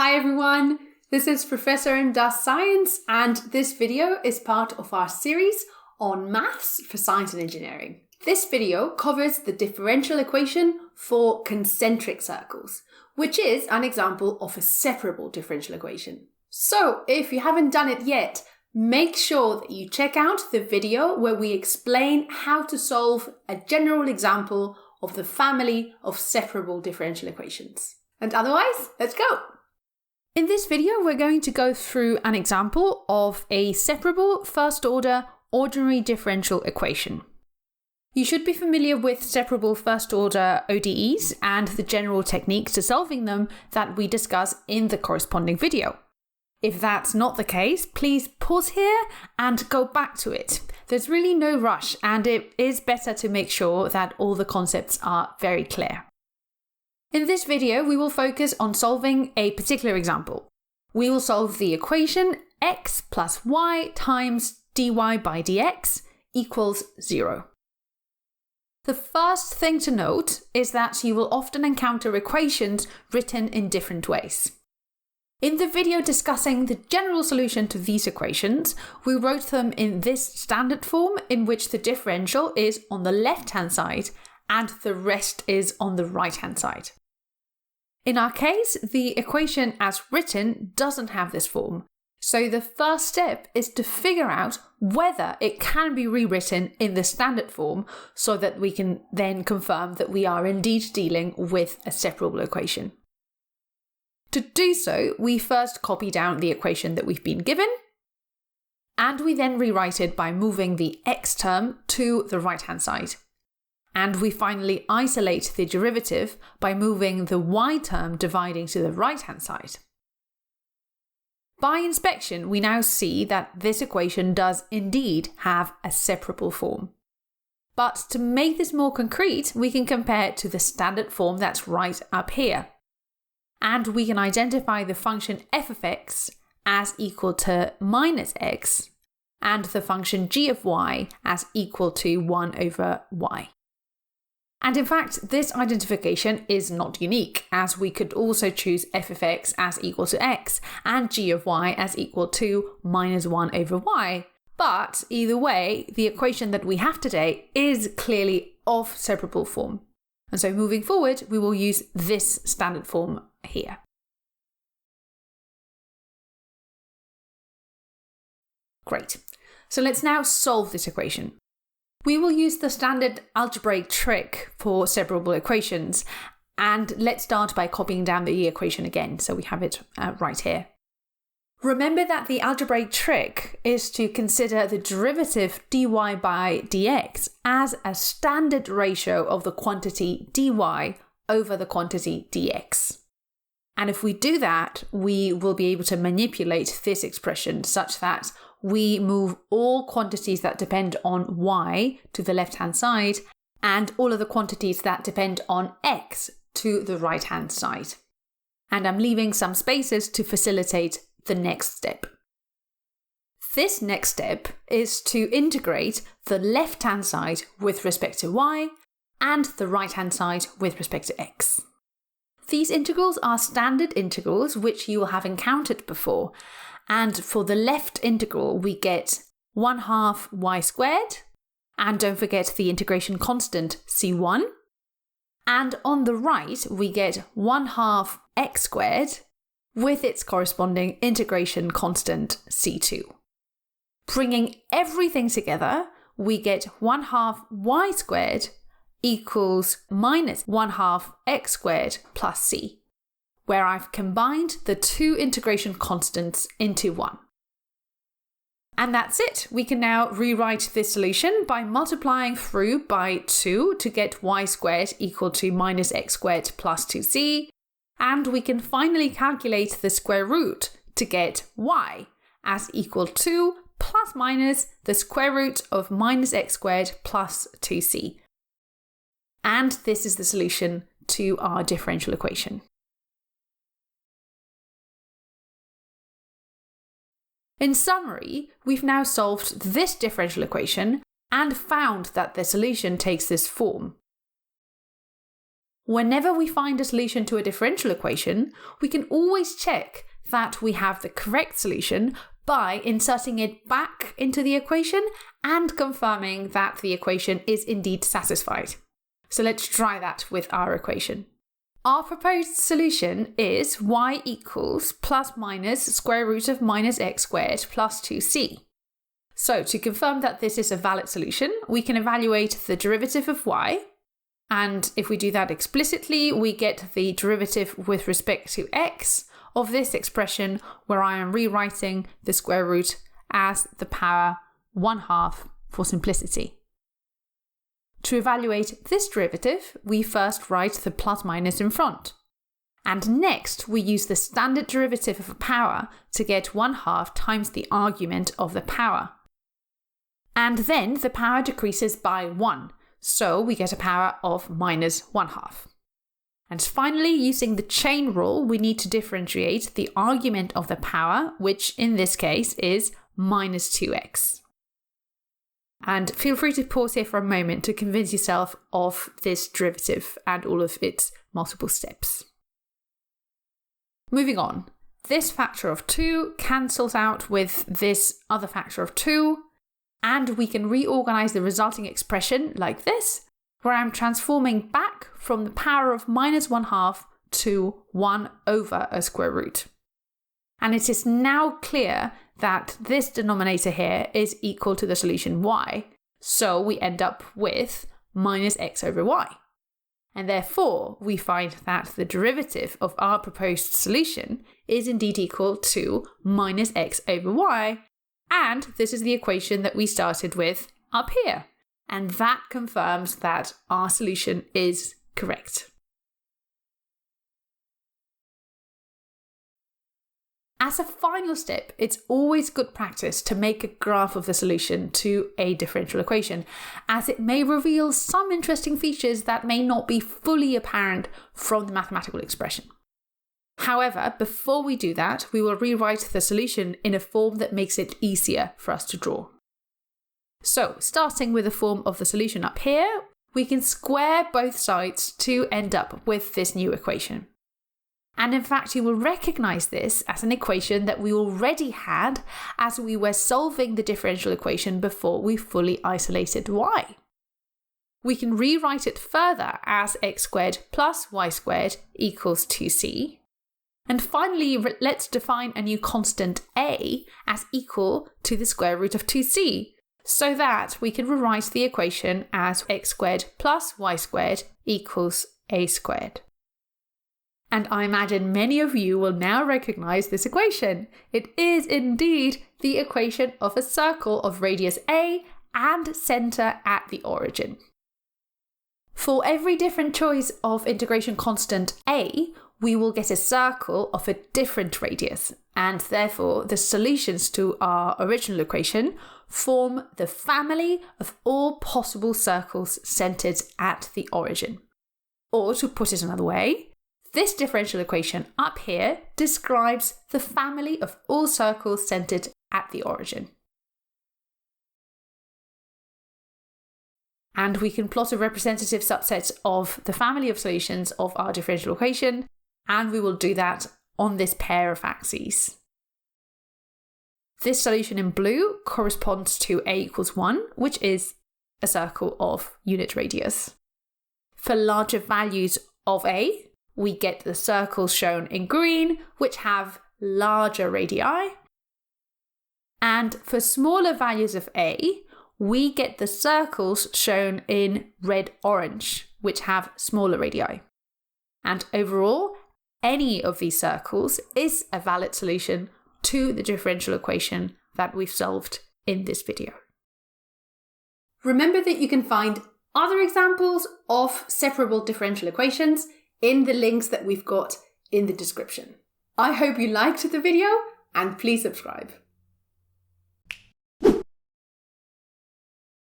Hi everyone, this is Professor in Das Science, and this video is part of our series on maths for science and engineering. This video covers the differential equation for concentric circles, which is an example of a separable differential equation. So if you haven't done it yet, make sure that you check out the video where we explain how to solve a general example of the family of separable differential equations. And otherwise, let's go! In this video, we're going to go through an example of a separable first-order ordinary differential equation. You should be familiar with separable first-order ODEs and the general techniques to solving them that we discuss in the corresponding video. If that's not the case, please pause here and go back to it. There's really no rush, and it is better to make sure that all the concepts are very clear. In this video, we will focus on solving a particular example. We will solve the equation x plus y times dy by dx equals 0. The first thing to note is that you will often encounter equations written in different ways. In the video discussing the general solution to these equations, we wrote them in this standard form in which the differential is on the left-hand side and the rest is on the right-hand side. In our case, the equation as written doesn't have this form, so the first step is to figure out whether it can be rewritten in the standard form so that we can then confirm that we are indeed dealing with a separable equation. To do so, we first copy down the equation that we've been given, and we then rewrite it by moving the x term to the right-hand side. And we finally isolate the derivative by moving the y term dividing to the right-hand side. By inspection, we now see that this equation does indeed have a separable form. But to make this more concrete, we can compare it to the standard form that's right up here. And we can identify the function f of x as equal to minus x and the function g of y as equal to 1 over y. And in fact, this identification is not unique, as we could also choose f of x as equal to x and g of y as equal to minus 1 over y. But either way, the equation that we have today is clearly of separable form. And so moving forward, we will use this standard form here. Great. So let's now solve this equation. We will use the standard algebraic trick for separable equations, and let's start by copying down the equation again, so we have it right here. Remember that the algebraic trick is to consider the derivative dy by dx as a standard ratio of the quantity dy over the quantity dx. And if we do that, we will be able to manipulate this expression such that we move all quantities that depend on y to the left-hand side and all of the quantities that depend on x to the right-hand side. And I'm leaving some spaces to facilitate the next step. This next step is to integrate the left-hand side with respect to y and the right-hand side with respect to x. These integrals are standard integrals which you will have encountered before. And for the left integral, we get 1/2 y squared, and don't forget the integration constant c1. And on the right, we get 1/2 x squared with its corresponding integration constant c2. Bringing everything together, we get 1/2 y squared equals minus 1/2 x squared plus c, where I've combined the two integration constants into one. And that's it. We can now rewrite this solution by multiplying through by 2 to get y squared equal to minus x squared plus 2c, and we can finally calculate the square root to get y as equal to plus minus the square root of minus x squared plus 2c. And this is the solution to our differential equation. In summary, we've now solved this differential equation and found that the solution takes this form. Whenever we find a solution to a differential equation, we can always check that we have the correct solution by inserting it back into the equation and confirming that the equation is indeed satisfied. So let's try that with our equation. Our proposed solution is y equals plus minus square root of minus x squared plus 2c. So to confirm that this is a valid solution, we can evaluate the derivative of y. And if we do that explicitly, we get the derivative with respect to x of this expression, where I am rewriting the square root as the power 1/2 for simplicity. To evaluate this derivative, we first write the plus minus in front. And next, we use the standard derivative of a power to get 1/2 times the argument of the power. And then the power decreases by 1, so we get a power of minus 1/2. And finally, using the chain rule, we need to differentiate the argument of the power, which in this case is minus 2x. And feel free to pause here for a moment to convince yourself of this derivative and all of its multiple steps. Moving on, this factor of 2 cancels out with this other factor of 2, and we can reorganize the resulting expression like this, where I'm transforming back from the power of minus 1/2 to 1 over a square root. And it is now clear that this denominator here is equal to the solution y, so we end up with minus x over y. And therefore, we find that the derivative of our proposed solution is indeed equal to minus x over y, and this is the equation that we started with up here. And that confirms that our solution is correct. As a final step, it's always good practice to make a graph of the solution to a differential equation, as it may reveal some interesting features that may not be fully apparent from the mathematical expression. However, before we do that, we will rewrite the solution in a form that makes it easier for us to draw. So, starting with the form of the solution up here, we can square both sides to end up with this new equation. And in fact, you will recognize this as an equation that we already had as we were solving the differential equation before we fully isolated y. We can rewrite it further as x squared plus y squared equals 2c. And finally, let's define a new constant a as equal to the square root of 2c, so that we can rewrite the equation as x squared plus y squared equals a squared. And I imagine many of you will now recognize this equation. It is indeed the equation of a circle of radius a and center at the origin. For every different choice of integration constant a, we will get a circle of a different radius, and therefore the solutions to our original equation form the family of all possible circles centered at the origin. Or to put it another way, this differential equation up here describes the family of all circles centered at the origin. And we can plot a representative subset of the family of solutions of our differential equation, and we will do that on this pair of axes. This solution in blue corresponds to a equals 1, which is a circle of unit radius. For larger values of a, we get the circles shown in green, which have larger radii. And for smaller values of a, we get the circles shown in red-orange, which have smaller radii. And overall, any of these circles is a valid solution to the differential equation that we've solved in this video. Remember that you can find other examples of separable differential equations in the links that we've got in the description. I hope you liked the video and please subscribe.